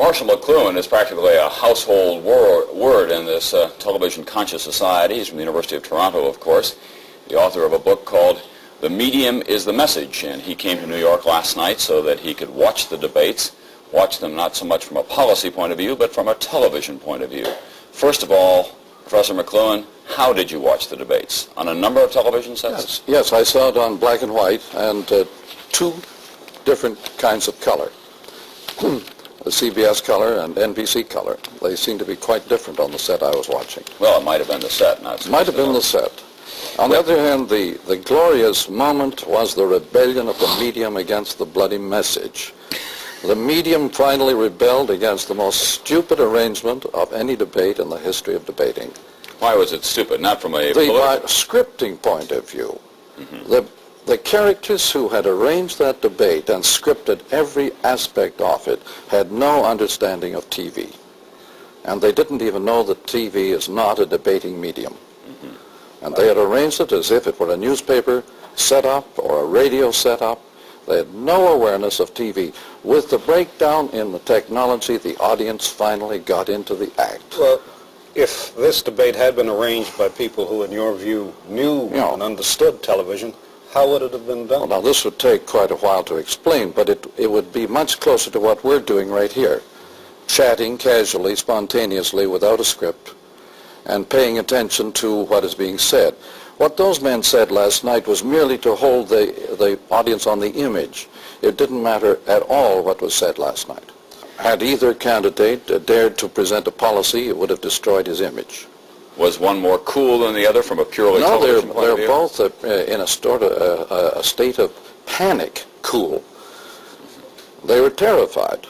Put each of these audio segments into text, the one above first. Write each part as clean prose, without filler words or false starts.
Marshall McLuhan is practically a household word in this television-conscious society. He's from the University of Toronto, of course, the author of a book called The Medium is the Message, and he came to New York last night so that he could watch the debates, watch them not so much from a policy point of view, but from a television point of view. First of all, Professor McLuhan, how did you watch the debates? On a number of television sets? Yes, I saw it on black and white and two different kinds of color. The CBS color and NBC color. They seem to be quite different on the set I was watching. Well, it might have been the set, not so Might have been the set. On the other hand, the glorious moment was the rebellion of the medium against the bloody message. The medium finally rebelled against the most stupid arrangement of any debate in the history of debating. Why was it stupid? Not from a The scripting point of view. Mm-hmm. The characters who had arranged that debate and scripted every aspect of it had no understanding of TV. And they didn't even know that TV is not a debating medium. Mm-hmm. And they had arranged it as if it were a newspaper setup or a radio setup. They had no awareness of TV. With the breakdown in the technology, the audience finally got into the act. Well, if this debate had been arranged by people who, in your view, knew and understood television, how would it have been done? Well, now, this would take quite a while to explain, but it would be much closer to what we're doing right here. Chatting casually, spontaneously, without a script, and paying attention to what is being said. What those men said last night was merely to hold the audience on the image. It didn't matter at all what was said last night. Had either candidate dared to present a policy, it would have destroyed his image. Was one more cool than the other from a purely television point of view? No, they're both in a state of panic cool. They were terrified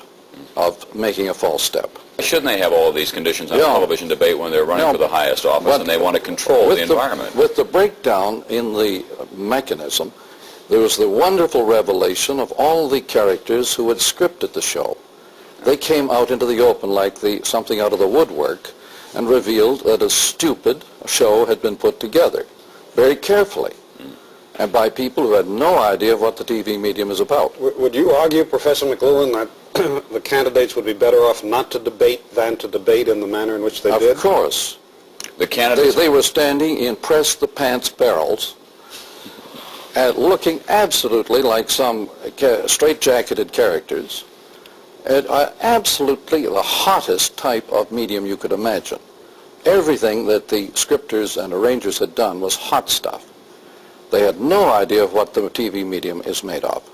of making a false step. Shouldn't they have all of these conditions on a television debate when they're running for the highest office and they want to control the environment? With the breakdown in the mechanism, there was the wonderful revelation of all the characters who had scripted the show. They came out into the open like something out of the woodwork and revealed that a stupid show had been put together very carefully and by people who had no idea of what the TV medium is about. Would you argue, Professor McLuhan, that the candidates would be better off not to debate than to debate in the manner in which they did? Of course. The candidates... They were standing in press-the-pants barrels looking absolutely like some straight-jacketed characters. Absolutely the hottest type of medium you could imagine. Everything that the scripters and arrangers had done was hot stuff. They had no idea of what the TV medium is made of.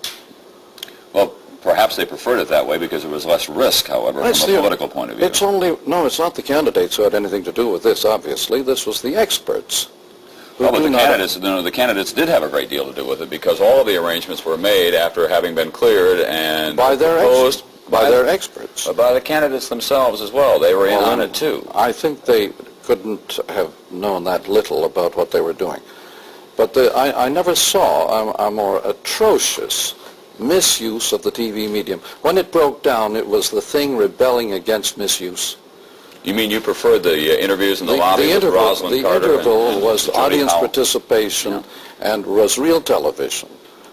Well, perhaps they preferred it that way because there was less risk, however, from a political point of view. It's not the candidates who had anything to do with this, obviously. This was the experts. Well, but the candidates did have a great deal to do with it because all of the arrangements were made after having been cleared and proposed by their experts. By the candidates themselves as well. They were in on it too. I think they couldn't have known that little about what they were doing. But I never saw a more atrocious misuse of the TV medium. When it broke down, it was the thing rebelling against misuse. You mean you preferred the interviews in the lobby with Rosalind Carter? The interval was audience participation and was real television.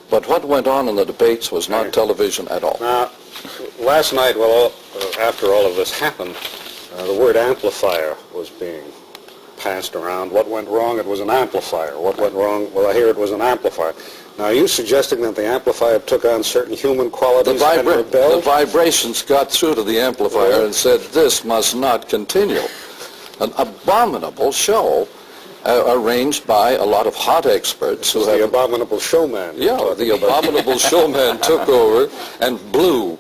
But what went on in the debates was not television at all. Now, last night, after all of this happened, the word amplifier was being passed around. What went wrong? It was an amplifier. What went wrong? Well, I hear it was an amplifier. Now, are you suggesting that the amplifier took on certain human qualities and rebelled? The vibrations got through to the amplifier and said, this must not continue. An abominable show arranged by a lot of hot experts. The abominable showman. Yeah, the abominable showman took over and blew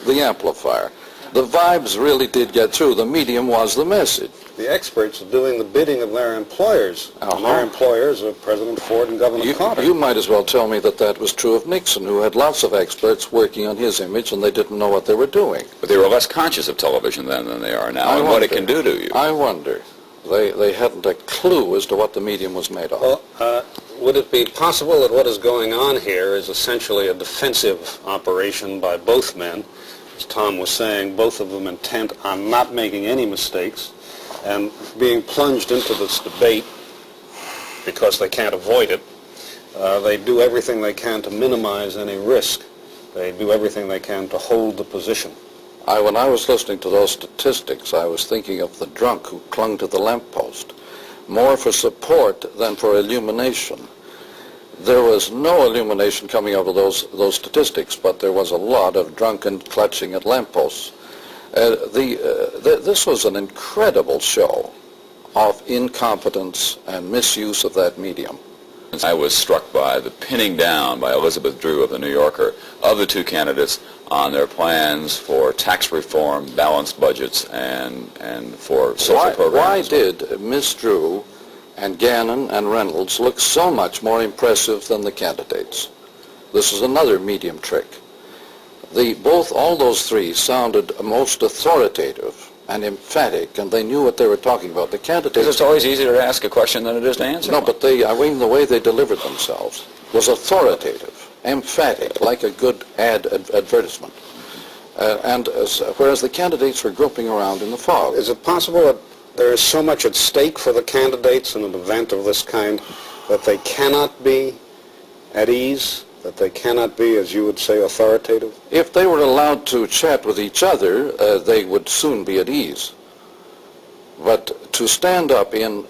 the amplifier. The vibes really did get through. The medium was the message. The experts are doing the bidding of their employers. And their employers are President Ford and Governor Carter. You might as well tell me that was true of Nixon, who had lots of experts working on his image, and they didn't know what they were doing. But they were less conscious of television then than they are now, and what it can do to you. I wonder. They hadn't a clue as to what the medium was made of. Well, would it be possible that what is going on here is essentially a defensive operation by both men? As Tom was saying, both of them intent on not making any mistakes and being plunged into this debate because they can't avoid it. They do everything they can to minimize any risk. They do everything they can to hold the position. When I was listening to those statistics, I was thinking of the drunk who clung to the lamppost, more for support than for illumination. There was no illumination coming out of those statistics, but there was a lot of drunken clutching at lampposts. This was an incredible show of incompetence and misuse of that medium. I was struck by the pinning down by Elizabeth Drew of the New Yorker of the two candidates on their plans for tax reform, balanced budgets, and for social programs. Why did Miss Drew and Gannon and Reynolds look so much more impressive than the candidates? This is another medium trick. All those three sounded most authoritative and emphatic, and they knew what they were talking about. The candidates... Because it's always easier to ask a question than it is to answer. No, but the way they delivered themselves was authoritative, emphatic, like a good advertisement. Whereas the candidates were groping around in the fog. Is it possible that there is so much at stake for the candidates in an event of this kind that they cannot be at ease, that they cannot be, as you would say, authoritative? If they were allowed to chat with each other, they would soon be at ease. But to stand up in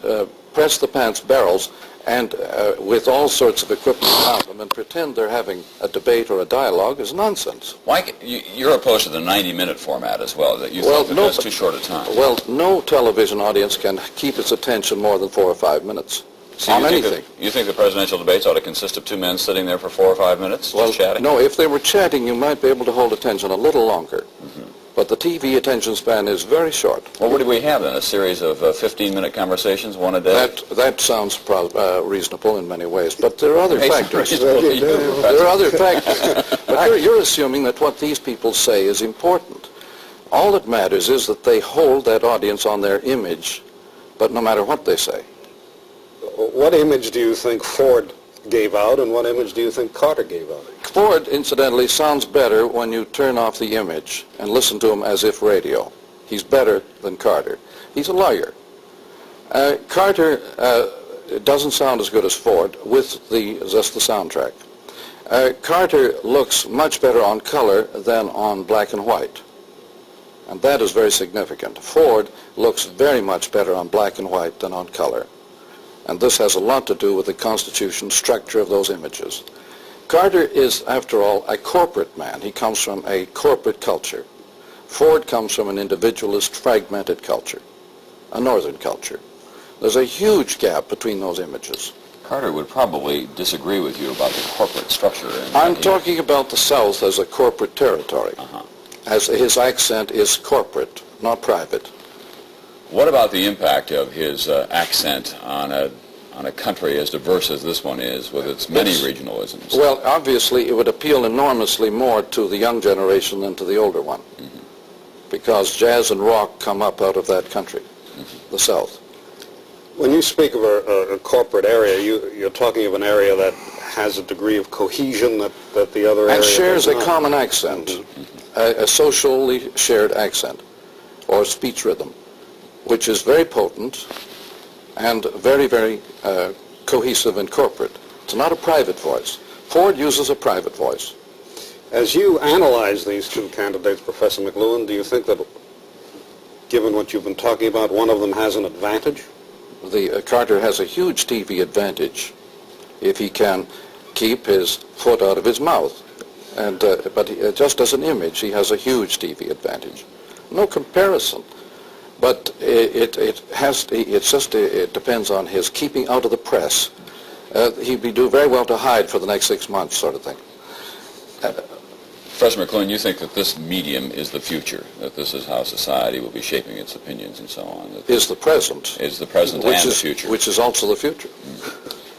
press-the-pants barrels and with all sorts of equipment around them and pretend they're having a debate or a dialogue is nonsense. You're opposed to the 90-minute format as well, that you think that's too short a time. Well, no television audience can keep its attention more than 4 or 5 minutes on anything. You think the presidential debates ought to consist of two men sitting there for 4 or 5 minutes just chatting? No, if they were chatting, you might be able to hold attention a little longer. Mm-hmm. But the TV attention span is very short. Well, what do we have then? A series of 15-minute conversations, one a day? That sounds reasonable in many ways, but there are other factors. There are other factors. But you're assuming that what these people say is important. All that matters is that they hold that audience on their image, but no matter what they say. What image do you think Ford gave out, and what image do you think Carter gave out? Ford, incidentally, sounds better when you turn off the image and listen to him as if radio. He's better than Carter. He's a lawyer. Carter doesn't sound as good as Ford with just the soundtrack. Carter looks much better on color than on black and white. And that is very significant. Ford looks very much better on black and white than on color. And this has a lot to do with the constitution structure of those images. Carter is, after all, a corporate man. He comes from a corporate culture. Ford comes from an individualist, fragmented culture, a northern culture. There's a huge gap between those images. Carter would probably disagree with you about the corporate structure. I'm talking about the South as a corporate territory. As his accent is corporate, not private. What about the impact of his accent on a country as diverse as this one is, with its many regionalisms? Well, obviously, it would appeal enormously more to the young generation than to the older one, because jazz and rock come up out of that country, the South. When you speak of a corporate area, you're talking of an area that has a degree of cohesion that the other area and shares does a not. Common accent, a socially shared accent, or speech rhythm, which is very potent and very, very cohesive and corporate. It's not a private voice. Ford uses a private voice. As you analyze these two candidates, Professor McLuhan, do you think that, given what you've been talking about, one of them has an advantage? Carter has a huge TV advantage if he can keep his foot out of his mouth. But just as an image, he has a huge TV advantage. No comparison. But it depends on his keeping out of the press. He'd do very well to hide for the next 6 months, sort of thing. Professor McLuhan, you think that this medium is the future, that this is how society will be shaping its opinions and so on? Is the present. Is the present and the future. Which is also the future.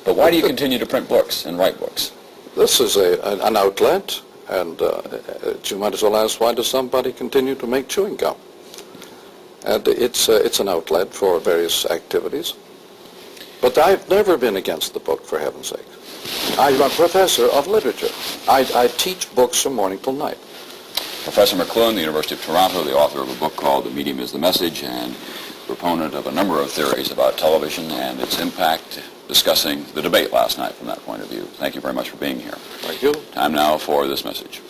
But why do you continue to print books and write books? This is an outlet, and you might as well ask, why does somebody continue to make chewing gum? And it's an outlet for various activities. But I've never been against the book, for heaven's sake. I'm a professor of literature. I teach books from morning till night. Professor McLuhan, the University of Toronto, the author of a book called The Medium is the Message, and proponent of a number of theories about television and its impact, discussing the debate last night from that point of view. Thank you very much for being here. Thank you. Time now for this message.